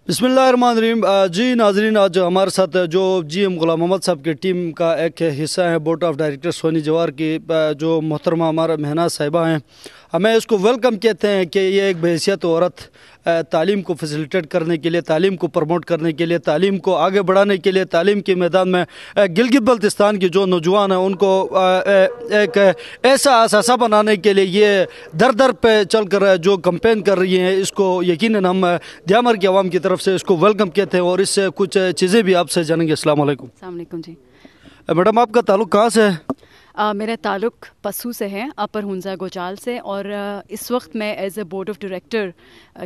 बिस्मिल्लाहिर्रहमानिर्रहीम। जी नाजरीन, आज हमारे साथ जो GM गुलाम मोहम्मद साहब की टीम का एक हिस्सा है बोर्ड ऑफ डायरेक्टर सोनी जवार की, जो मोहतरमा हमारा महना साहिबा हैं, हमें इसको वेलकम कहते हैं कि ये एक बहैसियत औरत तालीम को फैसिलिटेट करने के लिए, तालीम को प्रमोट करने के लिए, तालीम को आगे बढ़ाने के लिए, तालीम के मैदान में गिलगित बल्तिस्तान के जो नौजवान हैं उनको एक ऐसा असासा बनाने के लिए ये दर दर पे चल कर जो कैंपेन कर रही हैं, इसको यकीनन हम दियामर की आवाम की तरफ से इसको वेलकम कहते हैं और इससे कुछ चीज़ें भी आपसे जानेंगे। अस्सलाम वालेकुम। अस्सलाम वालेकुम जी। मैडम, आपका ताल्लुक़ कहाँ से है? मेरा ताल्लुक़ पस्सू से है, अपर हुंजा गोचाल से, और इस वक्त मैं as a board of director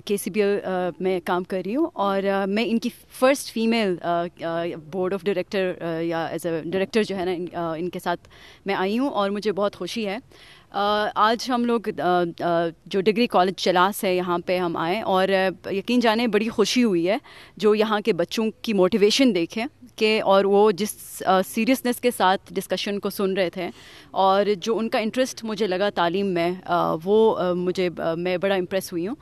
KCBL में काम कर रही हूँ, और मैं इनकी first female board of director या एज ए डायरेक्टर जो है ना इनके साथ मैं आई हूँ, और मुझे बहुत खुशी है। आज हम लोग जो डिग्री कॉलेज चलास है यहाँ पे हम आए, और यकीन जाने बड़ी खुशी हुई है जो यहाँ के बच्चों की मोटिवेशन देखें कि, और वो जिस सीरियसनेस के साथ डिस्कशन को सुन रहे थे और जो उनका इंटरेस्ट मुझे लगा तालीम में, मैं बड़ा इम्प्रेस हुई हूँ।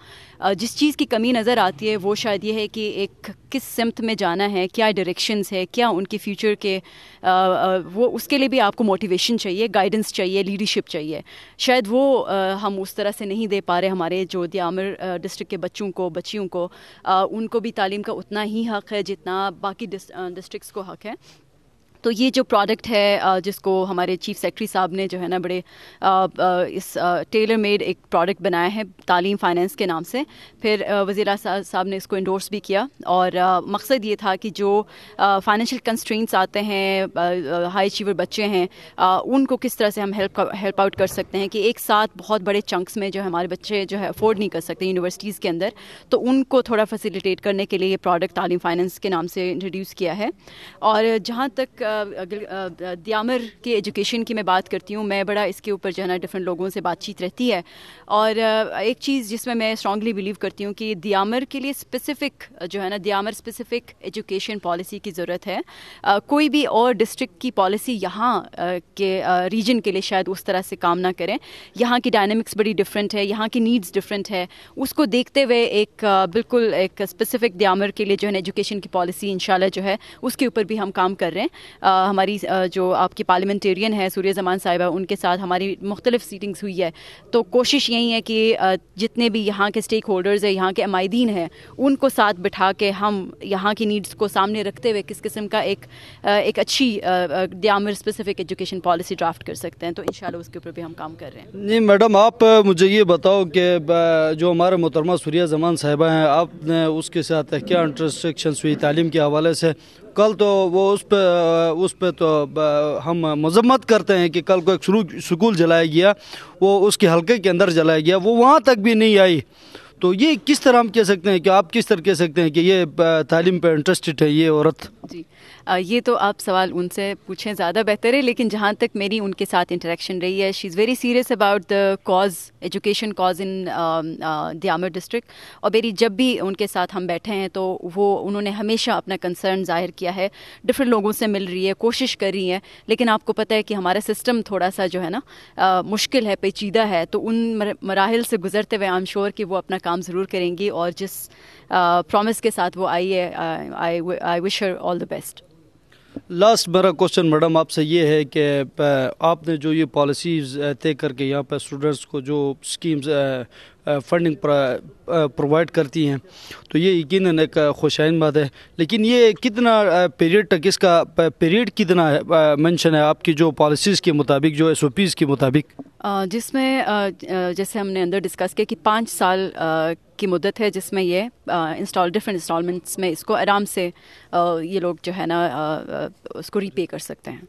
जिस चीज़ की कमी नज़र आती है वो शायद ये है कि एक किस सिमत में जाना है, क्या डायरेक्शंस है, क्या उनकी फ्यूचर के वो उसके लिए भी आपको मोटिवेशन चाहिए, गाइडेंस चाहिए, लीडरशिप चाहिए। शायद वो हम उस तरह से नहीं दे पा रहे हमारे जो दियामर डिस्ट्रिक्ट के बच्चों को, बच्चियों को। उनको भी तालीम का उतना ही हक़ है जितना बाकी डिस्ट्रिक्ट्स को हक़ है। तो ये जो प्रोडक्ट है जिसको हमारे चीफ सेक्रेटरी साहब ने जो है ना बड़े इस टेलर मेड एक प्रोडक्ट बनाया है तालीम फाइनेंस के नाम से, फिर वज़ीर साहब ने इसको इंडोर्स भी किया, और मकसद ये था कि जो फाइनेंशियल कंस्ट्रेंट्स आते हैं, हाई अचीवर बच्चे हैं, उनको किस तरह से हम हेल्प आउट कर सकते हैं कि एक साथ बहुत बड़े चंक्स में जो है हमारे बच्चे जो है अफोर्ड नहीं कर सकते यूनिवर्सिटीज़ के अंदर, तो उनको थोड़ा फैसिलिटेट करने के लिए ये प्रोडक्ट तालीम फाइनेंस के नाम से इंट्रोड्यूस किया है। और जहाँ तक दियामर के एजुकेशन की मैं बात करती हूँ, मैं बड़ा इसके ऊपर जो है ना डिफरेंट लोगों से बातचीत रहती है, और एक चीज़ जिसमें मैं स्ट्रांगली बिलीव करती हूँ कि दियामर के लिए स्पेसिफ़िक जो है ना दियामर स्पेसिफ़िक एजुकेशन पॉलिसी की ज़रूरत है। कोई भी और डिस्ट्रिक्ट की पॉलिसी यहाँ के रीजन के लिए शायद उस तरह से काम ना करें। यहाँ की डायनेमिक्स बड़ी डिफरेंट है, यहाँ की नीड्स डिफरेंट है, उसको देखते हुए एक बिल्कुल एक स्पेसिफ़िक दियामर के लिए जो है ना एजुकेशन की पॉलिसी इंशाल्लाह जो है उसके ऊपर भी हम काम कर रहे हैं। हमारी जो आपकी पार्लियामेंटेरियन है सूर्य जमान साहिबा, उनके साथ हमारी मुख्तलिफ सीटिंग्स हुई है, तो कोशिश यही है कि जितने भी यहाँ के स्टेक होल्डर्स हैं, यहाँ के अमायदीन हैं, उनको साथ बिठा के हम यहाँ की नीड्स को सामने रखते हुए किस किस्म का एक अच्छी दियामर स्पेसिफिक एजुकेशन पॉलिसी ड्राफ्ट कर सकते हैं। तो इंशाल्लाह उसके ऊपर भी हम काम कर रहे हैं। नहीं मैडम, आप मुझे ये बताओ कि जो हमारे मोहतरमा सूर्य जमान साहिबा हैं, आपने उसके साथ क्या इंटरेक्शंस हुई तालीम के हवाले से? कल तो वो उस पे तो हम मजम्मत करते हैं कि कल को एक स्कूल जलाया गया, वो उसके हलके के अंदर जलाया गया, वो वहाँ तक भी नहीं आई। तो ये किस तरह हम कह सकते हैं कि आप किस तरह कह सकते हैं कि ये तालीम पे इंटरेस्टेड है ये औरत? जी, ये तो आप सवाल उनसे पूछें, ज़्यादा बेहतर है, लेकिन जहाँ तक मेरी उनके साथ इंटरेक्शन रही है, she is very serious about the cause, education cause in Diamer district. और मेरी जब भी उनके साथ हम बैठे हैं तो उन्होंने हमेशा अपना कंसर्न ज़ाहिर किया है, डिफरेंट लोगों से मिल रही है, कोशिश कर रही है, लेकिन आपको पता है कि हमारा सिस्टम थोड़ा सा जो है ना मुश्किल है, पेचीदा है, तो उन मराहिल से गुजरते हुए आई एम श्योर कि वो अपना काम ज़रूर करेंगी, और जिस प्रॉमिस के साथ वो आई है, I wish her all the best. Last मेरा क्वेश्चन मैडम आपसे ये है कि आपने जो ये पॉलिसीज़ तय करके यहाँ पर स्टूडेंट्स को जो स्कीम्स फंडिंग प्रोवाइड करती हैं, तो ये यकीनन एक खुशाइन बात है, लेकिन ये कितना पीरियड तक, इसका पीरियड कितना मेंशन है आपकी जो पॉलिसीज़ के मुताबिक, जो SOPs के मुताबिक? जिसमें जैसे हमने अंदर डिस्कस किया कि 5 साल की मुद्दत है, जिसमें ये डिफरेंट इंस्टॉलमेंट्स में इसको आराम से ये लोग जो है ना उसको रीपे कर सकते हैं।